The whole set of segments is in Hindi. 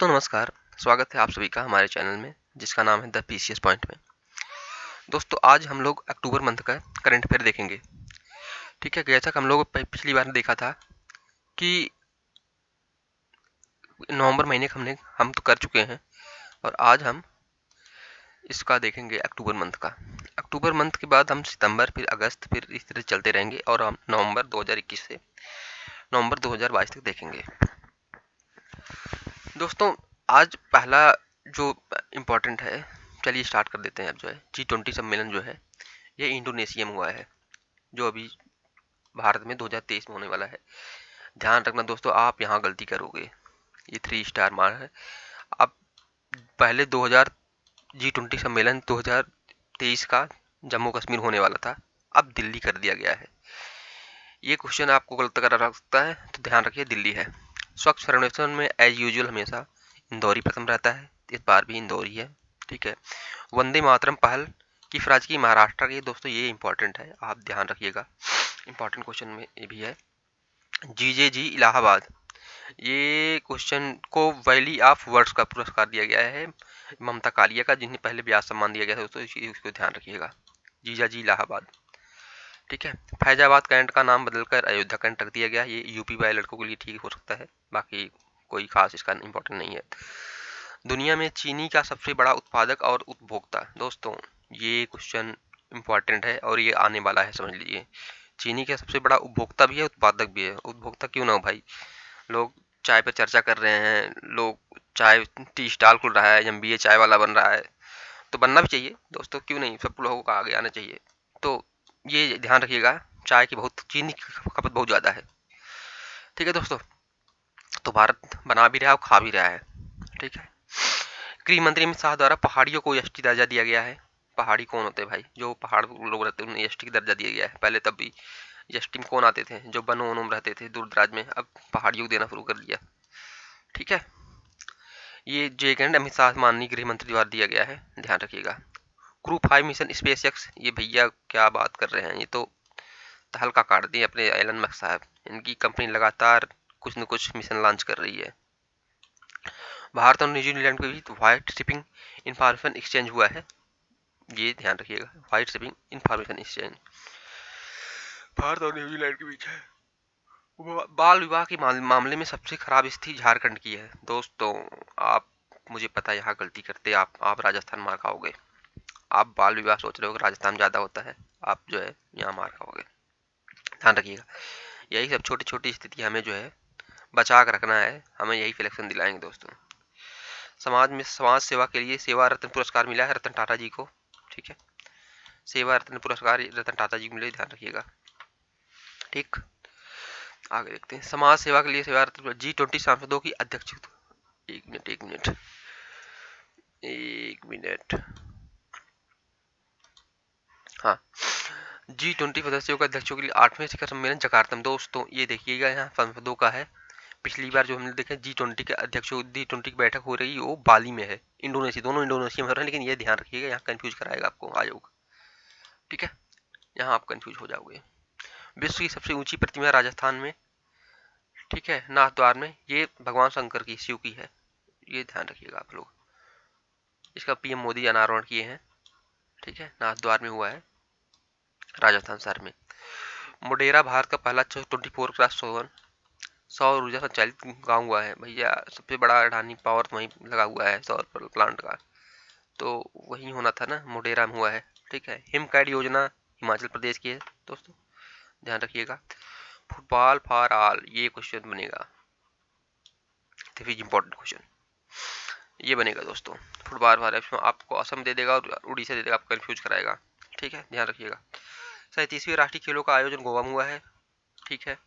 दोस्तों नमस्कार, स्वागत है आप सभी का हमारे चैनल में जिसका नाम है द पीसीएस पॉइंट में। दोस्तों आज हम लोग अक्टूबर मंथ का करंट अफेयर देखेंगे। ठीक है, जैसा कि हम लोग पिछली बार देखा था कि नवंबर महीने का हम तो कर चुके हैं और आज हम इसका देखेंगे अक्टूबर मंथ का। अक्टूबर मंथ के बाद हम सितंबर, फिर अगस्त, फिर इस तरह चलते रहेंगे और हम नवंबर 2021 से नवंबर 2022 तक देखेंगे। दोस्तों आज पहला जो इम्पोर्टेंट है, चलिए स्टार्ट कर देते हैं। अब जो है G20 सम्मेलन जो है ये इंडोनेशिया में हुआ है, जो अभी भारत में 2023 में होने वाला है। ध्यान रखना दोस्तों, आप यहाँ गलती करोगे, ये 3 स्टार मार है। अब पहले G20 सम्मेलन 2023 का जम्मू कश्मीर होने वाला था, अब दिल्ली कर दिया गया है। ये क्वेश्चन आपको गलत कर सकता है, तो ध्यान रखिए दिल्ली है। स्वच्छ सर्वेक्षण में एज यूजुअल हमेशा इंदौर ही प्रथम रहता है, इस बार भी इंदौर ही है। ठीक है, वंदे मातरम पहल किस राज्य की? महाराष्ट्र की। दोस्तों ये इंपॉर्टेंट है, आप ध्यान रखिएगा, इंपॉर्टेंट क्वेश्चन में ये भी है। जीजेजी इलाहाबाद, ये क्वेश्चन को वैली ऑफ वर्ड्स का पुरस्कार दिया गया है ममता कालिया का, जिन्हें पहले ब्याज सम्मान दिया गया था दोस्तों, इसको ध्यान रखिएगा। जीजाजी इलाहाबाद। ठीक है, फैजाबाद कैंट का नाम बदलकर अयोध्या कैंट रख दिया गया। ये यूपी वाले लड़कों के लिए ठीक हो सकता है, बाकी कोई खास इसका इंपॉर्टेंट नहीं है। दुनिया में चीनी का सबसे बड़ा उत्पादक और उपभोक्ता। दोस्तों ये क्वेश्चन इंपॉर्टेंट है और ये आने वाला है, समझ लीजिए। चीनी का सबसे बड़ा उपभोक्ता भी है, उत्पादक भी है। उपभोक्ता क्यों ना हो भाई, लोग चाय पे चर्चा कर रहे हैं, लोग चाय टी स्टॉल खुल रहा है, एमबीए चाय वाला बन रहा है, तो बनना भी चाहिए दोस्तों, क्यों नहीं, सब लोगों को आगे आना चाहिए। तो ये ध्यान रखिएगा, चाय की चीनी की खपत बहुत ज़्यादा है। ठीक है दोस्तों, तो भारत बना भी रहा है और खा भी रहा है। ठीक है, गृह मंत्री अमित शाह द्वारा पहाड़ियों को एसटी दर्जा दिया गया है। पहाड़ी कौन होते हैं भाई? जो पहाड़ लोग रहते हैं उन्हें एसटी का दर्जा दिया गया है। पहले तब भी एसटी में कौन आते थे? जो वनों वनों में रहते थे दूर दराज में, अब पहाड़ियों को देना शुरू कर दिया। ठीक है, ये जेकैंड अमित शाह माननीय गृह मंत्री द्वारा दिया गया है, ध्यान रखिएगा। क्रू 5 मिशन स्पेस एक्स, ये भैया क्या बात कर रहे हैं, ये तो हल्का काट दिए अपने एलन मस्क साहब। इनकी कंपनी लगातार कुछ न कुछ मिशन लॉन्च कर रही है। भारत और न्यूजीलैंड के बीच व्हाइट शिपिंग इंफॉर्मेशन एक्सचेंज हुआ है, ये ध्यान रखिएगा, white shipping information exchange Bharat और न्यूजीलैंड के बीच है। बाल विवाह के मामले में सबसे खराब स्थिति झारखंड की है। दोस्तों आप, मुझे पता है यहाँ गलती करते आप राजस्थान मार खाओगे। आप बाल विवाह सोच रहे हो कि राजस्थान ज़्यादा होता है, आप जो है यहाँ मार खाओगे, ध्यान रखिएगा। यही सब छोटी छोटी स्थिति हमें जो है बचा कर रखना है, हमें यही सिलेक्शन दिलाएंगे दोस्तों। समाज सेवा के लिए सेवा रत्न पुरस्कार मिला है रतन टाटा जी को। ठीक है, सेवा रत्न पुरस्कार रतन टाटा जी को मिले, ध्यान रखिएगा। ठीक, आगे देखते हैं। समाज सेवा के लिए सेवा रत्न G20 सांसदों की अध्यक्ष। एक मिनट एक मिनट एक मिनट, हाँ, G20 सदस्यों के अध्यक्षों के लिए 8वें शिखर सम्मेलन जकार्ता में। दोस्तों ये देखिएगा, यहाँ सांसदों का है। पिछली बार जो हमने देखा G20 के अध्यक्षों G20 की बैठक हो रही है वो बाली में है, इंडोनेशिया, दोनों इंडोनेशिया में हो रहे हैं, लेकिन ये ध्यान रखिएगा यहाँ कंफ्यूज कराएगा आपको आयोग। ठीक है, यहाँ आप कंफ्यूज हो जाओगे। विश्व की सबसे ऊंची प्रतिमा राजस्थान में, ठीक है, नाथद्वार में, ये भगवान शंकर की, शिव की है, ये ध्यान रखिएगा आप लोग। इसका पीएम मोदी अनावरण किए हैं। ठीक है, नाथद्वार में हुआ है, राजस्थान शहर में। मोडेरा भारत का पहला 24x7 सौर ऊर्जा संचालित गांव हुआ है। भैया सबसे बड़ा अडानी पावर वहीं लगा हुआ है सौर प्लांट का, तो वहीं होना था ना, मोडेरा में हुआ है। ठीक है, हिमकैड योजना हिमाचल प्रदेश की है दोस्तों, ध्यान रखिएगा। फुटबॉल फॉर ऑल, ये क्वेश्चन बनेगा, इंपॉर्टेंट क्वेश्चन ये बनेगा दोस्तों। फुटबॉल फॉर ऑल आपको असम दे देगा और उड़ीसा दे देगा, आपको कंफ्यूज कराएगा। ठीक है, ध्यान रखिएगा। 37वें राष्ट्रीय खेलों का आयोजन गोवा में हुआ है। ठीक है,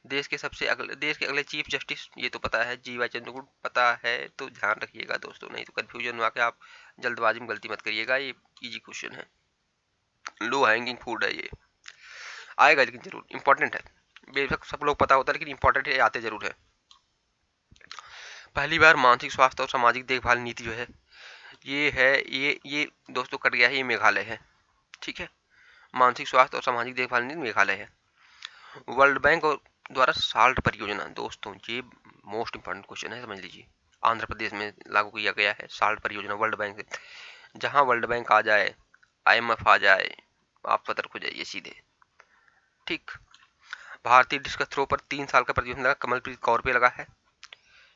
देश के अगले चीफ जस्टिस, ये तो पता है, जीवाई चंद्रचूड़ पता है, तो ध्यान रखिएगा दोस्तों, नहीं तो कंफ्यूजन हुआ कि आप जल्दबाजी में गलती मत करिएगा। ये इजी क्वेश्चन है, लो हैंगिंग फूड है, ये आएगा लेकिन जरूर, इंपॉर्टेंट है। बेशक सब लोग पता होता है लेकिन इंपॉर्टेंट है, आते जरूर है। पहली बार मानसिक स्वास्थ्य और सामाजिक देखभाल नीति जो है ये है, ये दोस्तों कट गया है, ये मेघालय है। ठीक है, मानसिक स्वास्थ्य और सामाजिक देखभाल नीति मेघालय है। वर्ल्ड बैंक और द्वारा साल्ट परियोजना, दोस्तों ये मोस्ट इंपॉर्टेंट क्वेश्चन है, समझ लीजिए। आंध्र प्रदेश में लागू किया गया है साल्ट परियोजना वर्ल्ड बैंक से। जहां वर्ल्ड बैंक आ जाए, IMF आ जाए, आप सतर्क हो जाइए सीधे। ठीक। भारतीय डिस्कस थ्रो पर 3 साल का प्रतिबंध लगा, कमलप्रीत कौर पे लगा है।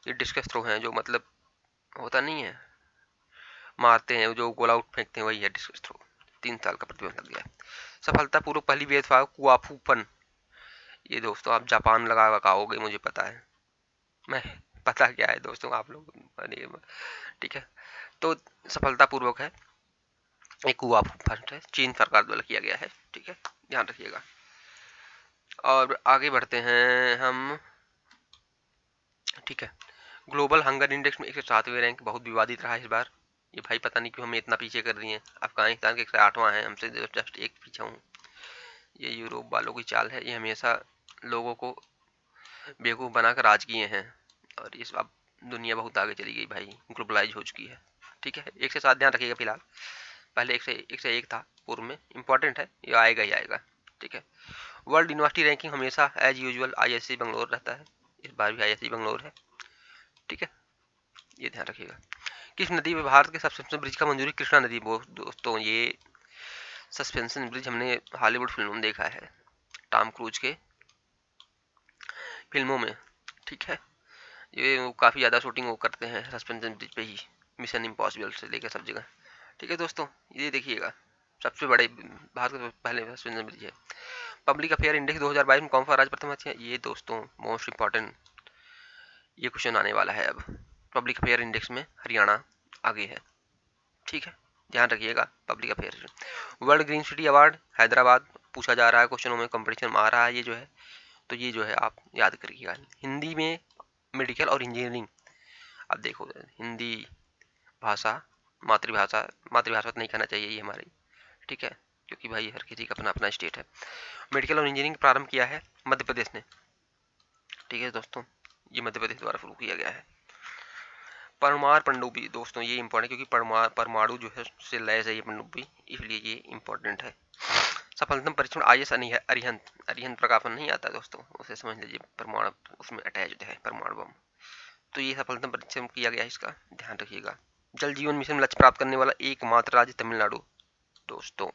ये डिस्कस थ्रो है, जो मतलब होता नहीं है, मारते हैं, जो गोला आउट फेंकते हैं, वही है डिस्कस थ्रो। 3 साल का प्रतिबंध लग गया है। सफलतापूर्वक पहली वेदफा कुआफूपन। ये दोस्तों आप जापान लगा खाओगे, मुझे पता है, मैं पता क्या है दोस्तों आप लोग, ठीक है। तो सफलतापूर्वक है, एक कुआफूपन है, चीन सरकार द्वारा किया गया है, ठीक है, ध्यान रखिएगा। और आगे बढ़ते हैं हम, ठीक है। ग्लोबल हंगर इंडेक्स में 107वें रैंक, बहुत विवादित रहा इस बार। ये भाई पता नहीं क्यों हमें इतना पीछे कर रही हैं। अफगानिस्तान के 108वां है, हमसे जस्ट एक पीछे हूँ। ये यूरोप वालों की चाल है, ये हमेशा लोगों को बेवकूफ़ बनाकर राज किए हैं, और इस अब दुनिया बहुत आगे चली गई भाई, ग्लोबलाइज हो चुकी है, ठीक है। 107 ध्यान रखिएगा फिलहाल, पहले 101 था पूर्व में, इंपॉर्टेंट है, ये आएगा ही आएगा, ठीक है। वर्ल्ड यूनिवर्सिटी रैंकिंग हमेशा एज यूजुअल ISC बेंगलोर रहता है, इस बार भी ISC बेंगलोर है, ठीक है, ये ध्यान रखिएगा। किस नदी में भारत के सस्पेंशन ब्रिज का मंजूरी? कृष्णा नदी। दोस्तों ये सस्पेंशन ब्रिज हमने हॉलीवुड फिल्मों में देखा है, टॉम क्रूज के फिल्मों में, ठीक है। ये काफ़ी ज़्यादा शूटिंग वो करते हैं सस्पेंशन ब्रिज पे ही, मिशन इम्पॉसिबल से लेकर सब जगह, ठीक है दोस्तों। ये देखिएगा, सबसे बड़े भारत का पहले सस्पेंशन ब्रिज है। पब्लिक अफेयर इंडेक्स 2022 में कौन सा राज्य प्रथम है? ये दोस्तों मोस्ट इंपॉर्टेंट ये क्वेश्चन आने वाला है अब। पब्लिक अफेयर इंडेक्स में हरियाणा आगे है, ठीक है, ध्यान रखिएगा। Public affair world green city award Hyderabad पूछा जा रहा है, क्वेश्चनों में कंपटीशन में आ रहा है ये जो है, तो ये जो है आप याद करिएगा। हिंदी में मेडिकल और इंजीनियरिंग, अब देखो हिंदी भाषा मातृभाषा, मातृभाषा तो नहीं कहना चाहिए ये हमारी, ठीक है, क्योंकि भाई हर किसी का अपना अपना स्टेट है। मेडिकल और इंजीनियरिंग प्रारंभ किया है मध्य प्रदेश ने, ठीक है दोस्तों, ये मध्य प्रदेश द्वारा शुरू किया गया है। परमार पनडुब्बी दोस्तों ये इंपॉर्टेंट, क्योंकि परमाणु जो है से लैस है ये पनडुब्बी, इसलिए ये इंपॉर्टेंट है। सफलतम परीक्षण IS अरिहंत, अरिहंत प्रकाशन नहीं आता दोस्तों, उसे समझ लीजिए परमाणु उसमें अटैच्ड है परमाणु बम, तो ये सफलतम परीक्षण किया गया है, इसका ध्यान रखिएगा। जल जीवन मिशन लक्ष्य प्राप्त करने वाला एकमात्र राज्य तमिलनाडु। दोस्तों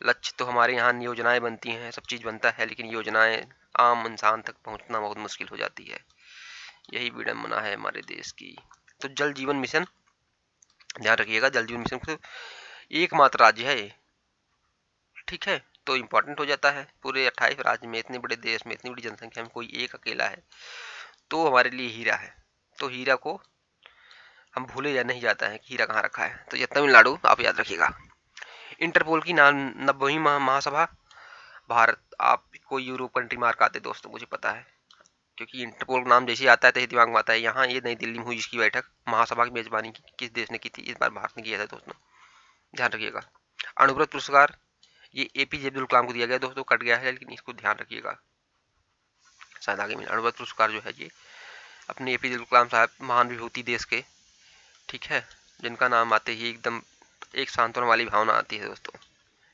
लक्ष्य तो हमारे यहाँ योजनाएं बनती हैं, सब चीज़ बनता है, लेकिन योजनाएं आम इंसान तक पहुँचना बहुत मुश्किल हो जाती है, यही विडम्बना है हमारे देश की। तो जल जीवन मिशन ध्यान रखिएगा, जल जीवन मिशन तो एकमात्र राज्य है, ठीक है, तो इम्पोर्टेंट हो जाता है। पूरे 28 राज्य में, इतने बड़े देश में, इतनी बड़ी जनसंख्या में कोई एक अकेला है, तो हमारे लिए हीरा है। तो हीरा को हम भूले या नहीं जाता है कि हीरा कहाँ रखा है, तो ये तमिलनाडु आप याद रखिएगा। इंटरपोल की 90वीं महासभा भारत, आप कोई यूरोप कंट्री मार्क आते दोस्तों, मुझे पता है, क्योंकि इंटरपोल नाम जैसे आता है तो दिमाग में आता है। यहाँ ये नई दिल्ली में हुई इसकी बैठक, महासभा की मेजबानी किस देश ने की थी? इस बार भारत ने किया था दोस्तों, ध्यान रखिएगा। अणुव्रत पुरस्कार ये APJ अब्दुल कलाम को दिया गया दोस्तों, कट गया है, लेकिन इसको ध्यान रखिएगा, शायद आगे मिले। अणुव्रत पुरस्कार जो है ये अपने APJ अब्दुल कलाम साहब, महान विभूति देश के, ठीक है, जिनका नाम आते ही एकदम एक सांत्वना वाली भावना आती है दोस्तों।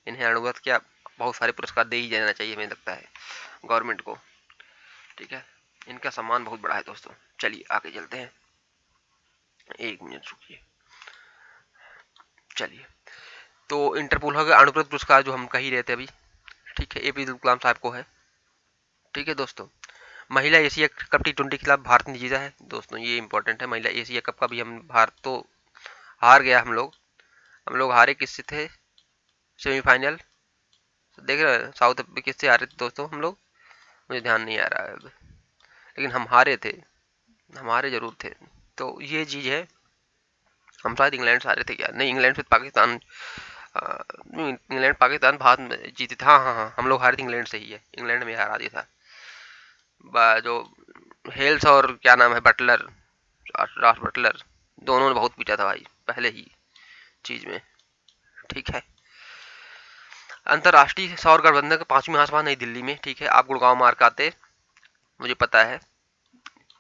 इन्हें अणुव्रत क्या बहुत सारे पुरस्कार दे ही जाना चाहिए, हमें लगता है गवर्नमेंट को, ठीक है, इनका सम्मान बहुत बड़ा है दोस्तों। चलिए आगे चलते हैं, एक मिनट रुकिए, चलिए। तो इंटरपोल हो गया, अणुव्रत पुरस्कार जो हम कह ही रहे थे अभी, ठीक है, APJ अब्दुल कलाम साहब को है, ठीक है दोस्तों। महिला एशिया कप T20 के खिलाफ भारत ने जीता है दोस्तों, ये इंपॉर्टेंट है। महिला एशिया कप का भी हम, भारत तो हार गया, हम लोग हारे किससे थे सेमीफाइनल, देख रहे हैं साउथ अफ्रीका किससे हारे थे दोस्तों हम लोग, मुझे ध्यान नहीं आ रहा है अब, लेकिन हम हारे थे, हमारे जरूर थे। तो ये चीज़ है, हम शायद इंग्लैंड से हारे थे क्या, नहीं इंग्लैंड से पाकिस्तान, इंग्लैंड पाकिस्तान भारत में जीते थे, हाँ हाँ हाँ, हम लोग हारे थे इंग्लैंड से ही है, इंग्लैंड में हरा दिया था। जो हेल्स और क्या नाम है बटलर, रास बटलर, दोनों ने बहुत पीटा था भाई पहले ही चीज में, ठीक है। अंतर्राष्ट्रीय सौर गठबंधन का 5वीं महासभा नई दिल्ली में, ठीक है, आप गुड़गांव मार्क आते, मुझे पता है।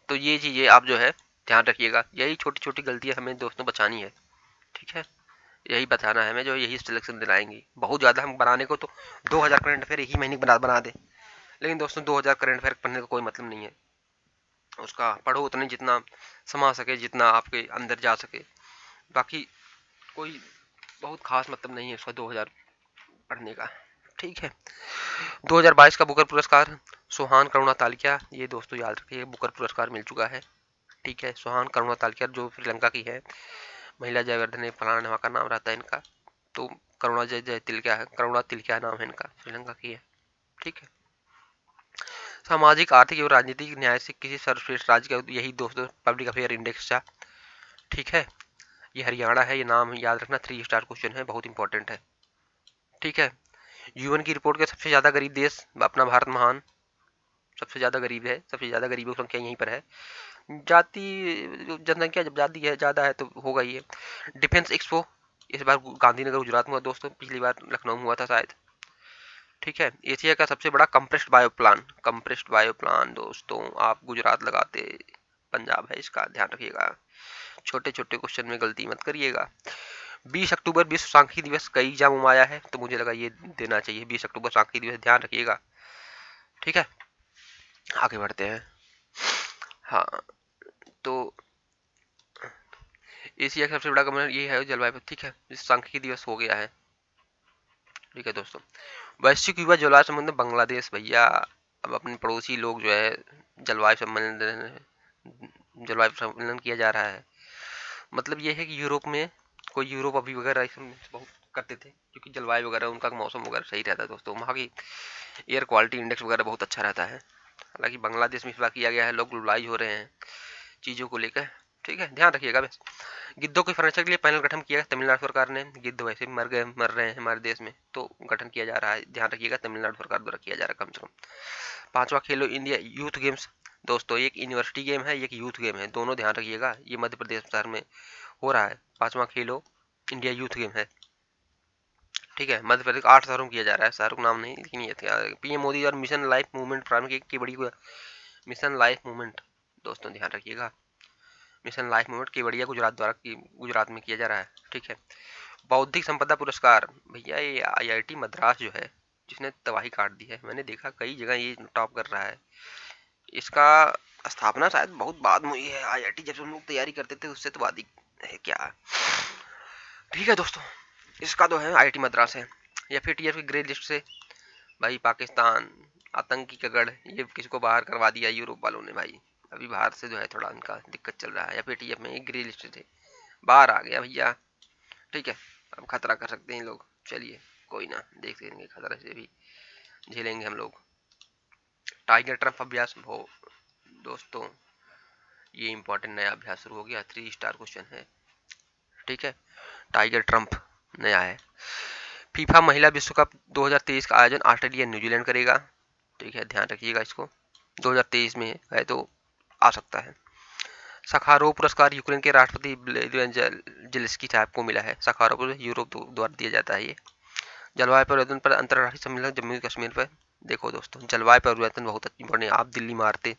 तो ये चीजें आप जो है ध्यान रखिएगा, यही छोटी छोटी गलतियां हमें दोस्तों बचानी है, ठीक है, यही बताना है हमें, जो यही सिलेक्शन दिलाएंगी। बहुत ज़्यादा हम बनाने को तो 2000 करंट अफेयर एक ही महीने बना दे, लेकिन दोस्तों 2000 करंट अफेयर पढ़ने का कोई मतलब नहीं है, उसका पढ़ो उतने जितना समा सके, जितना आपके अंदर जा सके। बाकी कोई बहुत खास मतलब नहीं है उसका 2000 पढ़ने का। ठीक है। 2022 का बुकर पुरस्कार सोहान करुणा तालिया, ये दोस्तों याद रखिए बुकर पुरस्कार मिल चुका है। ठीक है। सोहान करुणा तालिया जो श्रीलंका की है, महिला जयवर्धने फलाना का नाम रहता है इनका, तो करुणा जय जय तिलका है, करुणा तिलका नाम है इनका, श्रीलंका की है। ठीक है। सामाजिक आर्थिक एवं राजनीतिक न्याय से किसी सर्वश्रेष्ठ राज्य का, यही दोस्तों पब्लिक अफेयर इंडेक्स था। ठीक है। ये हरियाणा है, ये नाम याद रखना, 3 स्टार क्वेश्चन है, बहुत इंपॉर्टेंट है। ठीक है। यूएन की रिपोर्ट के सबसे ज्यादा गरीब देश अपना भारत महान, सबसे ज्यादा गरीब है, सबसे ज्यादा गरीबों की संख्या यहीं पर है। जाति जनसंख्या जब जाती है ज्यादा है तो होगा ही है। डिफेंस एक्सपो इस बार गांधीनगर गुजरात में हुआ दोस्तों, पिछली बार लखनऊ में हुआ था शायद। ठीक है। एशिया का सबसे बड़ा compressed bio plan, compressed bio plan दोस्तों आप गुजरात लगाते, पंजाब है, इसका ध्यान रखिएगा। छोटे छोटे क्वेश्चन में गलती मत करिएगा। 20 अक्टूबर विश्व सांख्यिकी दिवस, कई एग्जाम में आया है तो मुझे लगा ये देना चाहिए। 20 अक्टूबर सांख्यिकी दिवस, ध्यान रखिएगा। ठीक है। आगे बढ़ते हैं। हाँ, तो एशिया का सबसे बड़ा कमर ये है जलवायु। ठीक है। सांख्यिकी दिवस हो गया है। ठीक है दोस्तों। वैश्विक युवा जलवायु संबंध बांग्लादेश, भैया अब अपने पड़ोसी लोग जो है जलवायु सम्मेलन किया जा रहा है। मतलब ये है कि यूरोप में कोई यूरोप अभी वगैरह बहुत करते थे, क्योंकि जलवायु वगैरह उनका मौसम वगैरह सही रहता है दोस्तों, वहाँ की एयर क्वालिटी इंडेक्स वगैरह बहुत अच्छा रहता है। हालांकि बांग्लादेश में इस बार किया गया है, लोग ग्लोबलाइज हो रहे हैं चीज़ों को लेकर। ठीक है। ध्यान रखिएगा बस। गिद्धों के संरक्षण के लिए पैनल गठन किया तमिलनाडु सरकार ने, गिद्ध वैसे भी मर रहे हैं हमारे देश में, तो गठन किया जा रहा है, ध्यान रखिएगा तमिलनाडु सरकार द्वारा किया जा रहा है कम से कम। 5वां खेलो इंडिया यूथ गेम्स दोस्तों, एक यूनिवर्सिटी गेम है, एक यूथ गेम है, दोनों ध्यान रखिएगा, ये मध्य प्रदेश शहर में हो रहा है। 5वां खेलो इंडिया यूथ गेम है। ठीक है। मध्य प्रदेश 8 शहरों में किया जा रहा है, शहरों का नाम नहीं लेकिन ये पीएम मोदी और मिशन लाइफ मूवमेंट प्रारंभ की बड़ी मिशन लाइफ मूवमेंट दोस्तों ध्यान रखिएगा, mission life movement Kevadia Gujarat में किया जा रहा है। ठीक है। बौद्धिक संपदा पुरस्कार, भैया ये आईआईटी मद्रास जो है जिसने तबाही काट दी है, मैंने देखा कई जगह ये टॉप कर रहा है। इसका स्थापना शायद बहुत बाद में हुई है, आईआईटी जब हम लोग तैयारी करते थे उससे तो बाद ही है क्या। ठीक है दोस्तों। इसका तो है आईआईटी मद्रास है। या फिर टीएफ की ग्रे लिस्ट से, भाई पाकिस्तान आतंकी का गढ़, ये किसको बाहर करवा दिया यूरोप वालों ने भाई, अभी बाहर से जो है थोड़ा उनका दिक्कत चल रहा है। या फिर टीएफ में एक ग्रे लिस्ट थे, बाहर आ गया भैया। ठीक है। अब खतरा कर सकते हैं लोग, चलिए कोई ना, देख लेंगे, खतरा से भी झेलेंगे हम लोग। टाइगर ट्रम्प अभ्यास हो दोस्तों, ये इंपॉर्टेंट नया अभ्यास शुरू हो गया, 3 स्टार क्वेश्चन है। ठीक है। टाइगर ट्रम्प नया है। फीफा महिला विश्व कप 2023 का आयोजन ऑस्ट्रेलिया न्यूजीलैंड करेगा। ठीक है। ध्यान रखिएगा इसको, 2023 में है तो आ सकता है। सखारोव पुरस्कार यूक्रेन के राष्ट्रपति जेलेंस्की साहब को मिला है। सखारोव यूरोप द्वारा दिया जाता है ये। जलवायु परिवर्तन पर अंतर्राष्ट्रीय सम्मेलन जम्मू कश्मीर पर, देखो दोस्तों जलवायु परिवर्तन बहुत इंपॉर्टेंट, आप दिल्ली मारते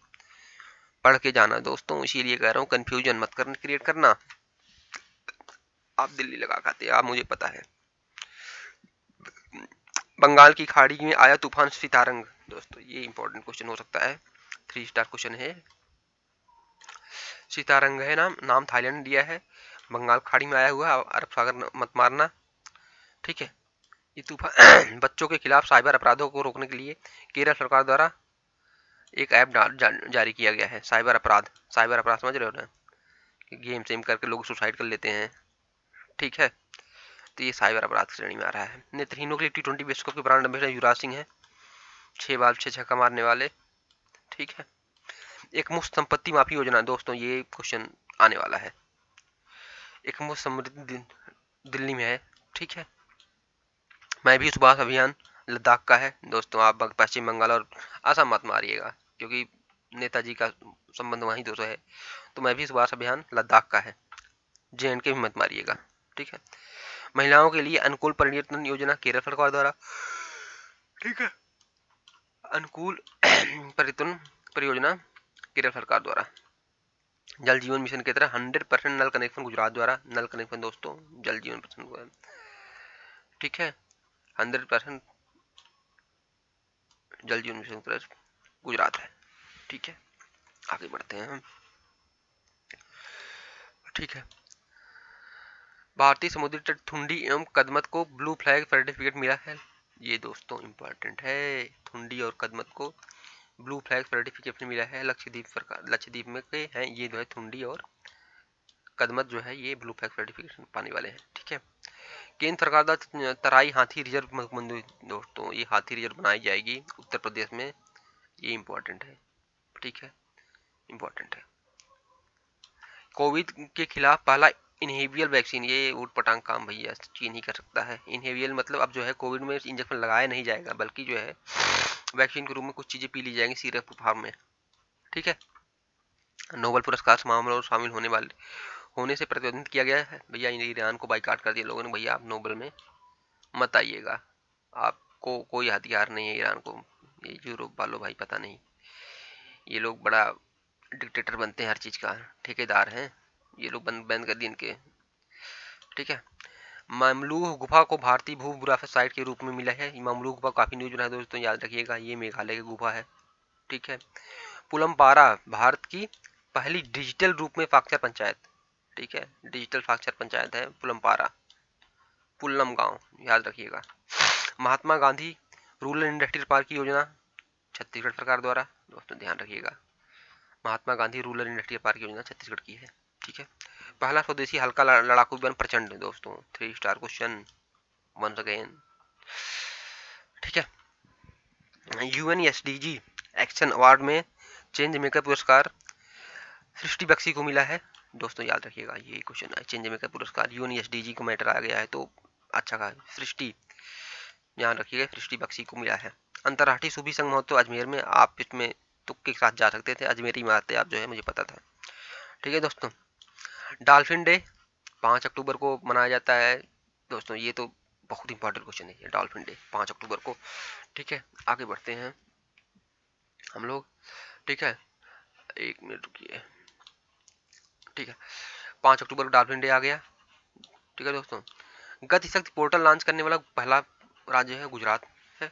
पढ़ के जाना दोस्तों, इसीलिए कह रहा हूँ कंफ्यूजन मत करना, क्रिएट करना। आप दिल्ली लगा खाते, आप मुझे पता है। बंगाल की खाड़ी में आया तूफान सितारंग दोस्तों, ये इंपॉर्टेंट क्वेश्चन हो सकता है, 3 स्टार क्वेश्चन है। सितारंग है नाम थाईलैंड ने दिया है, बंगाल खाड़ी में आया हुआ, अरब सागर मत मारना। ठीक है। ये तूफान बच्चों के खिलाफ साइबर अपराधों को रोकने के लिए केरल सरकार द्वारा एक ऐप जारी किया गया है। साइबर अपराध, साइबर अपराध समझ रहे हो ना, गेम सेम करके लोग सुसाइड कर लेते हैं। ठीक है। तो ये साइबर अपराध श्रेणी में आ रहा है। नेत्रहीनों के लिए T20 विश्व कप के ब्रांड एम्बेसडर युवराज सिंह है, 6 बाल 6 छक्का मारने वाले। ठीक है। एक मुफ्त संपत्ति माफी योजना दोस्तों, ये क्वेश्चन आने वाला है। एक मुफ्त समृद्धि दिल्ली में है। ठीक है। मैं भी सुभाष अभियान लद्दाख का है दोस्तों, आप पश्चिम बंगाल और असम मत मारिएगा क्योंकि नेताजी का संबंध वहीं दोस्तों है, तो मैं भी सुभाष अभियान लद्दाख का है, JNK भी मत मारिएगा। ठीक है। महिलाओं के लिए अनुकूल परिवर्तन योजना केरल सरकार द्वारा। ठीक है। अनुकूल परिवर्तन परियोजना केरल सरकार द्वारा। जल जीवन मिशन की तरह 100% नल कनेक्शन गुजरात द्वारा, नल कनेक्शन दोस्तों जल जीवन मिशन। ठीक है। 100% जल जीवन मिशन की तरह गुजरात है। ठीक है। आगे बढ़ते हैं। ठीक है, भारतीय समुद्री तट थुंडी एवं कदमत को ब्लू फ्लैग सर्टिफिकेट मिला है। ये दोस्तों इंपॉर्टेंट है, थुंडी और कदमत को ब्लू फ्लैग सर्टिफिकेट मिला है। लक्षद्वीप सरकार, लक्षद्वीप में के हैं ये जो है थुंडी और कदमत जो है ये ब्लू फ्लैग सर्टिफिकेशन पाने वाले हैं। ठीक है, केंद्र सरकार द्वारा तराई हाथी रिजर्व दोस्तों, ये हाथी रिजर्व बनाई जाएगी उत्तर प्रदेश में, ये इंपॉर्टेंट है। ठीक है, इंपॉर्टेंट है। कोविड के खिलाफ पहला इनहेवियल वैक्सीन, ये ऊट पटांग काम भैया चीन ही कर सकता है। इनहेवियल मतलब अब जो है कोविड में इंजेक्शन लगाया नहीं जाएगा, बल्कि जो है वैक्सीन के रूप में कुछ चीजें पी ली जाएंगी सिरप फॉर्म में। ठीक है, नोबेल पुरस्कार समारोह में शामिल होने से प्रतिबंधित किया गया है भैया। ईरान को बाइकाट कर दिया लोगों ने, भैया आप नोबेल में मत आइएगा, आपको कोई हथियार नहीं है ईरान को। ये यूरोप वालों भाई पता नहीं, ये लोग बड़ा डिक्टेटर बनते हैं, हर चीज का ठेकेदार हैं ये लोग, बंद कर दिए इनके। ठीक है, ममलूह गुफा को भारतीय भू विरासत साइट के रूप में मिला है। ममलूह गुफा काफी न्यूज बना है दोस्तों, याद रखिएगा, ये मेघालय की गुफा है। ठीक है, पुलमपारा भारत की पहली डिजिटल रूप में साक्षर पंचायत। ठीक है, डिजिटल साक्षर पंचायत है पुलमपारा, पुल्लम गांव, याद रखिएगा। Mahatma Gandhi rural industrial park की योजना छत्तीसगढ़ सरकार द्वारा, दोस्तों ध्यान रखिएगा, Mahatma Gandhi rural industrial park योजना छत्तीसगढ़ की है। ठीक है, पहला स्वदेशी हल्का लड़ाकू विमान प्रचंड, दोस्तों 3 स्टार क्वेश्चन वंस अगेन। ठीक है, यूएनएसडीजी एक्शन अवार्ड में चेंज मेकर पुरस्कार सृष्टि बख्शी को मिला है। दोस्तों याद रखिएगा ये क्वेश्चन है, चेंज मेकर पुरस्कार यूएनएसडीजी को मैटर आ गया है तो अच्छा का सृष्टि, ध्यान रखिएगा सृष्टि बख्शी को मिला है। अंतर्राष्ट्रीय सूफी संघ महोत्सव अजमेर में, आप इसमें तुक्के के साथ जा सकते थे, अजमेरी में आते आप जो है, मुझे पता था। ठीक है दोस्तों, डॉल्फिन डे 5 अक्टूबर को मनाया जाता है। दोस्तों ये तो बहुत इंपॉर्टेंट क्वेश्चन है, ये डॉल्फिन डे 5 अक्टूबर को। ठीक है, आगे बढ़ते हैं हम लोग। ठीक है, 1 मिनट रुकिए। ठीक है, 5 अक्टूबर को डॉल्फिन डे आ गया। ठीक है दोस्तों, गति शक्ति पोर्टल लॉन्च करने वाला पहला राज्य है गुजरात है।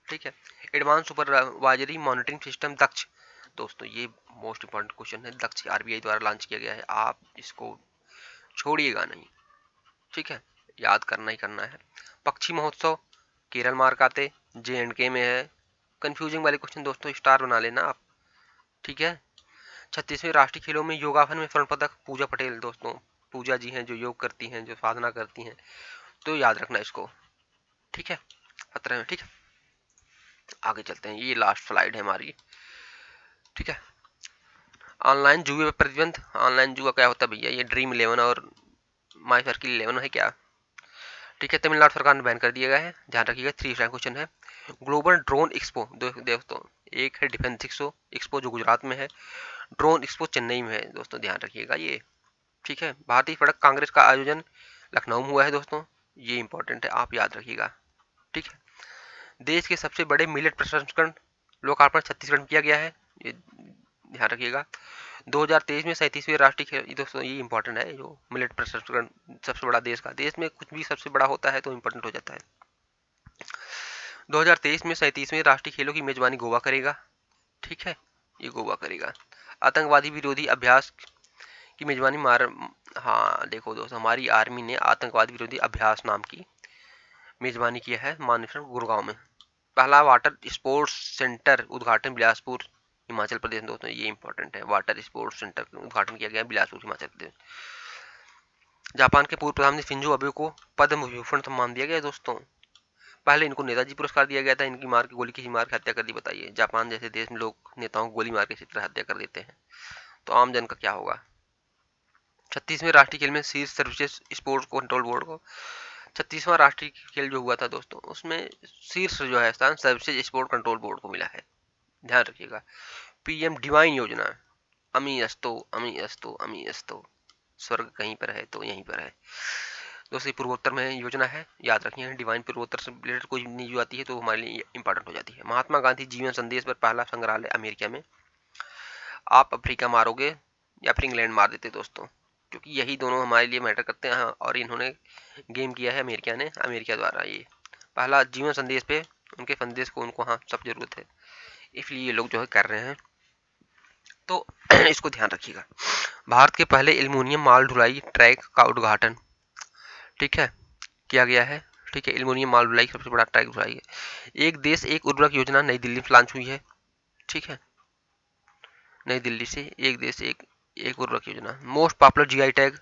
ठीक है, एडवांस सुपरवाइजरी मॉनिटरिंग सिस्टम दक्ष, दोस्तों ये मोस्ट इंपॉर्टेंट क्वेश्चन है, दक्ष आरबीआई द्वारा लॉन्च किया गया है, आप इसको छोड़िएगा नहीं। ठीक है, याद करना ही करना है। पक्षी महोत्सव केरल मार्काते जे&के में है। कंफ्यूजिंग वाले क्वेश्चन दोस्तों स्टार बना लेना आप। ठीक है, 36वें राष्ट्रीय खेलों में योगासन में स्वर्ण पदक पूजा पटेल, दोस्तों पूजा जी हैं जो योग करती हैं, जो साधना करती हैं, तो याद रखना इसको। ठीक है, 17 में। ठीक है, आगे चलते हैं, ये लास्ट स्लाइड है हमारी। ठीक है, ऑनलाइन जुए पर प्रतिबंध। ऑनलाइन जुआ क्या होता है भैया, ये ड्रीम 11 और माई सर्किल 11 है क्या। ठीक है, तमिलनाडु सरकार ने बैन कर दिया गया है, ध्यान रखिएगा। 3 स्टार क्वेश्चन है। ग्लोबल ड्रोन एक्सपो दोस्तों, एक है डिफेंस एक्सपो जो गुजरात में है, ड्रोन एक्सपो चेन्नई में है, दोस्तों ध्यान रखिएगा ये। ठीक है, भारतीय सड़क कांग्रेस का आयोजन लखनऊ में हुआ है दोस्तों, ये इंपॉर्टेंट है, आप याद रखिएगा। ठीक है, देश के सबसे बड़े मिलेट प्रसंस्करण लोकार्पण छत्तीसगढ़ में किया गया है, ये ध्यान रखिएगा। 2023 में 37वें राष्ट्रीय खेल, दोस्तों ये इंपॉर्टेंट है, जो मिलेट प्रसंस्करण सबसे बड़ा देश का, देश में कुछ भी सबसे बड़ा होता है तो इंपॉर्टेंट हो जाता है। 2023 में 37वें राष्ट्रीय खेलों की मेजबानी गोवा करेगा। ठीक है, ये गोवा करेगा। आतंकवादी विरोधी अभ्यास की मेजबानी हाँ देखो दोस्तों, हमारी आर्मी ने आतंकवादी विरोधी अभ्यास नाम की मेजबानी किया है मानेसर गुड़गांव में। पहला वाटर स्पोर्ट्स सेंटर उद्घाटन बिलासपुर हिमाचल प्रदेश, दोस्तों ये इंपॉर्टेंट है, वाटर स्पोर्ट्स सेंटर का उद्घाटन किया गया बिलासपुर हिमाचल प्रदेश। जापान के पूर्व प्रधानमंत्री शिंजो अबे को पद्म विभूषण सम्मान दिया गया दोस्तों, पहले इनको नेताजी पुरस्कार दिया गया था, इनकी मार की गोली किसी मार के हत्या कर दी, बताइए जापान जैसे देश में लोग नेताओं को गोली मार के इसी तरह हत्या कर देते हैं, तो आम जन का क्या होगा। 36वें राष्ट्रीय खेल में शीर्ष सर्विसेज स्पोर्ट्स कंट्रोल बोर्ड को, 36वां राष्ट्रीय खेल जो हुआ था दोस्तों, उसमें शीर्ष जो है स्थान सर्विसेज स्पोर्ट कंट्रोल बोर्ड को मिला है, ध्यान रखिएगा। पीएम डिवाइन योजना, अमी अस्तो अमी अस्तो अमी अस्तो, स्वर्ग कहीं पर है तो यहीं पर है दोस्तों, पूर्वोत्तर में योजना है, याद रखिए। डिवाइन पूर्वोत्तर से रिलेटेड कोई न्यूज आती है तो हमारे लिए इंपॉर्टेंट हो जाती है। महात्मा गांधी जीवन संदेश पर पहला संग्रहालय अमेरिका में, आप अफ्रीका मारोगे या फिर इंग्लैंड मार देते दोस्तों, क्योंकि यही दोनों हमारे लिए मैटर करते हैं, और इन्होंने गेम किया है अमेरिका ने, अमेरिका द्वारा ये पहला जीवन संदेश पे उनके संदेश को उनको हाँ सब जरूरत है, इसलिए ये लोग जो है कर रहे हैं। तो इसको ध्यान रखिएगा। भारत के पहले एल्युमिनियम माल ढुलाई ट्रैक का उद्घाटन, ठीक है, किया गया है। ठीक है, एल्युमिनियम माल ढुलाई सबसे बड़ा ट्रैक ढुलाई है। एक देश एक उर्वरक योजना नई दिल्ली में लॉन्च हुई है। ठीक है, नई दिल्ली से एक देश एक उर्वरक योजना। Most popular GI tag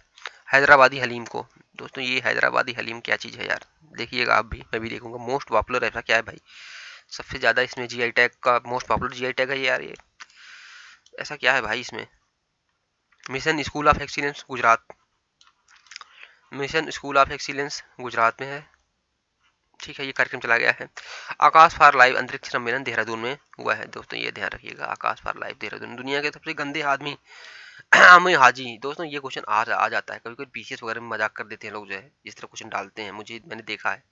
Hyderabadi haleem को। दोस्तों ये हैदराबादी हलीम क्या चीज़ है यार, देखिएगा आप भी, मैं भी देखूंगा। मोस्ट पॉपुलर ऐसा क्या है भाई, सबसे ज़्यादा इसमें जीआई टैग का मोस्ट पॉपुलर जीआई टैग है यार, ये ऐसा क्या है भाई इसमें। Mission school of excellence Gujarat, mission school of excellence Gujarat में है। ठीक है, ये कार्यक्रम चला गया है। आकाश फॉर लाइव अंतरिक्ष सम्मेलन देहरादून में हुआ है। दोस्तों ये ध्यान रखिएगा, आकाश फॉर लाइव देहरादून। दुनिया के सबसे गंदे आदमी अमी हाजी। दोस्तों ये क्वेश्चन आ जाता है कभी कभी, पीसीएस वगैरह में मजाक कर देते हैं लोग जो है, इस तरह क्वेश्चन डालते हैं, मैंने देखा है।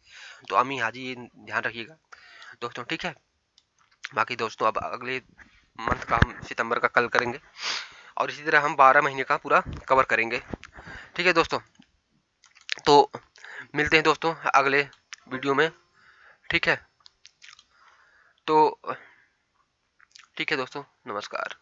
तो अमी हाजी, ये ध्यान रखिएगा दोस्तों। ठीक है, बाकी दोस्तों अब अगले मंथ का हम सितंबर का कल करेंगे, और इसी तरह हम 12 महीने का पूरा कवर करेंगे। ठीक है दोस्तों, तो मिलते हैं दोस्तों अगले वीडियो में। ठीक है, तो ठीक है दोस्तों, नमस्कार।